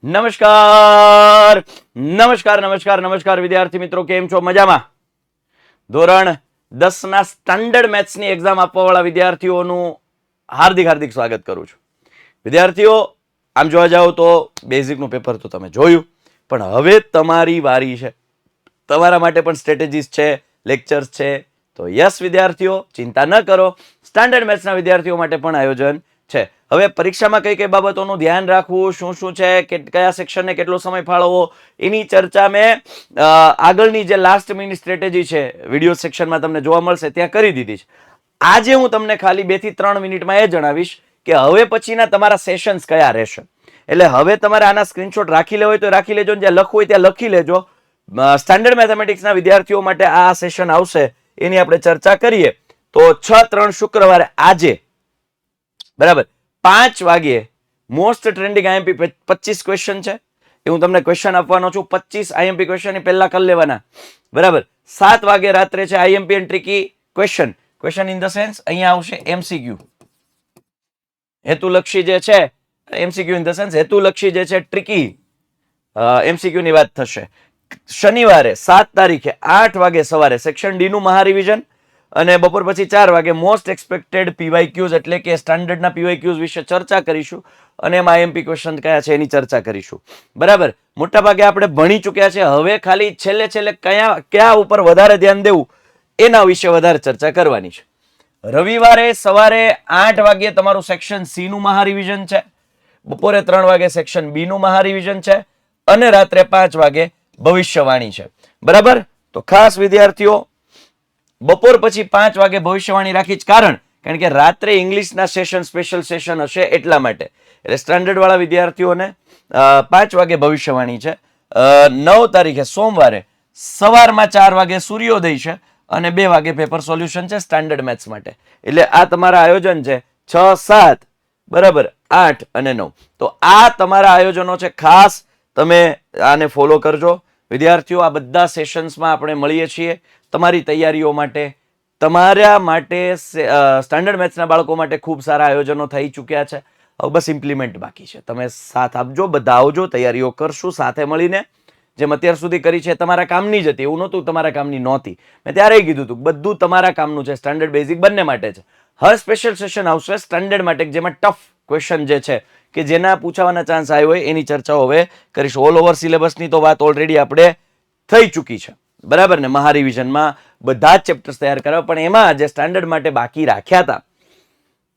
નમસ્કાર નમસ્કાર નમસ્કાર નમસ્કાર વિદ્યાર્થી મિત્રો, કેમ છો? મજામાં? ધોરણ 10 ના સ્ટાન્ડર્ડ મેથ્સની એક્ઝામ આપવાવાળા વિદ્યાર્થીઓનું હાર્દિક હાર્દિક સ્વાગત કરું છું. વિદ્યાર્થીઓ, આમ જોવા જાવ તો બેઝિકનું પેપર તો તમે જોયું, પણ હવે તમારી વારી છે. તમારા માટે પણ સ્ટ્રેટેજીસ છે, લેક્ચર્સ છે. તો યસ વિદ્યાર્થીઓ, ચિંતા ન કરો, સ્ટાન્ડર્ડ મેથ્સના વિદ્યાર્થીઓ માટે પણ આયોજન છે. હવે પરીક્ષામાં કઈ કઈ બાબતોનું ધ્યાન રાખવું, શું શું છે, કયા સેક્શનને કેટલો સમય ફાળવવો, એની ચર્ચા મેં આગળની જે લાસ્ટ મિનિટ સ્ટ્રેટેજી છે વિડીયો સેક્શનમાં તમને જોવા મળશે ત્યાં કરી દીધી છે. આજે હું તમને ખાલી 2 થી 3 મિનિટમાં એ જણાવીશ કે હવે પછીના તમારા સેશન્સ કયા રહેશે. એટલે હવે તમારે આના સ્ક્રીનશોટ રાખી લેવો હોય તો રાખી લેજો, જ્યાં લખવું હોય ત્યાં લખી લેજો. સ્ટાન્ડર્ડ મેથેમેટિક્સના વિદ્યાર્થીઓ માટે આ સેશન આવશે, એની આપણે ચર્ચા કરીએ. તો 6/3 શુક્રવારે આજે બરાબર 5 વાગ્યે મોસ્ટ ટ્રેન્ડિંગ આઈએમપી 25 ક્વેશ્ચન છે. એ હું તમને ક્વેશ્ચન આપવાનો છું. 25 આઈએમપી ક્વેશ્ચન એ પહેલા કરી લેવાના. બરાબર. 7 વાગે રાત્રે છે IMP and tricky question. Question in the sense અહીંયા આવશે એમસીક્યુ, હેતુલક્ષી જે છે. એમસીક્યુ ઇન ધ સેન્સ હેતુલક્ષી જે છે, ટ્રિકી એમસીક્યુ ની વાત થશે. શનિવારે 7 તારીખે 8 વાગે સવારે સેક્શન ડી નું મહારિવિઝન, અને બપોર પછી 4 વાગે મોસ્ટ એક્સપેક્ટેડ પીવાયક્યુઝ એટલે કે સ્ટાન્ડર્ડના પીવાયક્યુઝ વિશે ચર્ચા કરીશું, અને એમાં આઈએમપી ક્વેશ્ચન કયા છે એની ચર્ચા કરીશું. બરાબર. મોટા ભાગે આપણે ભણી ચૂક્યા છે. હવે ખાલી છેલ્લે કયા ઉપર વધારે ધ્યાન દેવું એના વિશે વધારે ચર્ચા કરવાની છે. રવિવારે સવારે 8 વાગે તમારું સેક્શન સી નું મહારિવિઝન છે, બપોરે 3 વાગે સેક્શન બી નું મહારિવિઝન છે, અને રાત્રે 5 વાગે ભવિષ્યવાણી છે. બરાબર. તો ખાસ વિદ્યાર્થીઓ, બપોર પછી 5 વાગે ભવિષ્યવાણી રાખી જ કારણ કે રાત્રે ઇંગ્લિશના સેશન સ્પેશિયલ સેશન હશે એટલા માટે. એટલે સ્ટાન્ડર્ડ વાળા વિદ્યાર્થીઓને 5 વાગે ભવિષ્યવાણી છે. 9 તારીખે સોમવારે સવારમાં 4 વાગે સૂર્યોદય છે, અને 2 વાગે પેપર સોલ્યુશન છે સ્ટાન્ડર્ડ મેથ્સ માટે. એટલે આ તમારા આયોજન છે 6, 7 બરાબર 8 અને 9. તો આ તમારા આયોજનો છે. ખાસ તમે આને ફોલો કરજો વિદ્યાર્થીઓ. આ બધા સેશન્સમાં આપણે મળીએ છીએ તમારી તૈયારીઓ માટે. તમારા માટે સ્ટાન્ડર્ડ મેથ્સના બાળકો માટે ખૂબ સારા આયોજનો થઈ ચૂક્યા છે. હવે બસ ઇમ્પ્લિમેન્ટ બાકી છે. તમે સાથ આપજો, બધા આવજો, તૈયારીઓ કરશું સાથે મળીને. જેમ અત્યાર સુધી કરી છે તમારા કામની જ હતી, એવું નહોતું તમારા કામની નહોતી. મેં ત્યારે કીધું હતું બધું તમારા કામનું છે. સ્ટાન્ડર્ડ બેઝિક બંને માટે છે. હવે સ્પેશિયલ સેશન આવશે સ્ટાન્ડર્ડ માટે, જેમાં ટફ ક્વેશ્ચન જે છે કે જેના પૂછાવાના ચાન્સ આવ્યો હોય એની ચર્ચાઓ હવે કરીશું. ઓલ ઓવર સિલેબસની તો વાત ઓલરેડી આપણે થઈ ચૂકી છે. બરાબર ને. મહારિવિઝનમાં બધા જ ચેપ્ટર્સ તૈયાર કરવા, પણ એમાં જે સ્ટાન્ડર્ડ માટે બાકી રાખ્યા હતા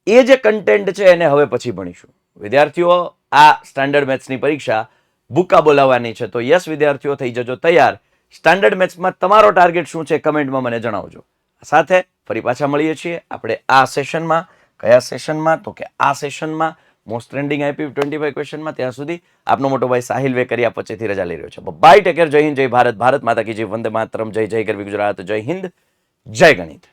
એ જે કન્ટેન્ટ છે એને હવે પછી ભણીશું. વિદ્યાર્થીઓ, આ સ્ટાન્ડર્ડ મેથ્સની પરીક્ષા ભૂકા બોલાવવાની છે. તો યસ વિદ્યાર્થીઓ, થઈ જજો તૈયાર. સ્ટાન્ડર્ડ મેથ્સમાં તમારો ટાર્ગેટ શું છે કમેન્ટમાં મને જણાવજો. સાથે ફરી પાછા મળીએ છીએ આપણે આ સેશનમાં. કયા સેશનમાં? તો કે આ સેશનમાં મોસ્ટ ટ્રેન્ડિંગ આઈપી 25 ક્વેશ્ચનમાં. ત્યાં સુધી આપનો મોટો ભાઈ સાહિલ વેકરિયા પછીથી રજા લઈ રહ્યો છે. Bye, take care. જય હિન્દ, જય ભારત, ભારત માતા કી જય, વંદે માતરમ, જય જય ગરવી ગુજરાત, જય હિન્દ, જય ગણિત.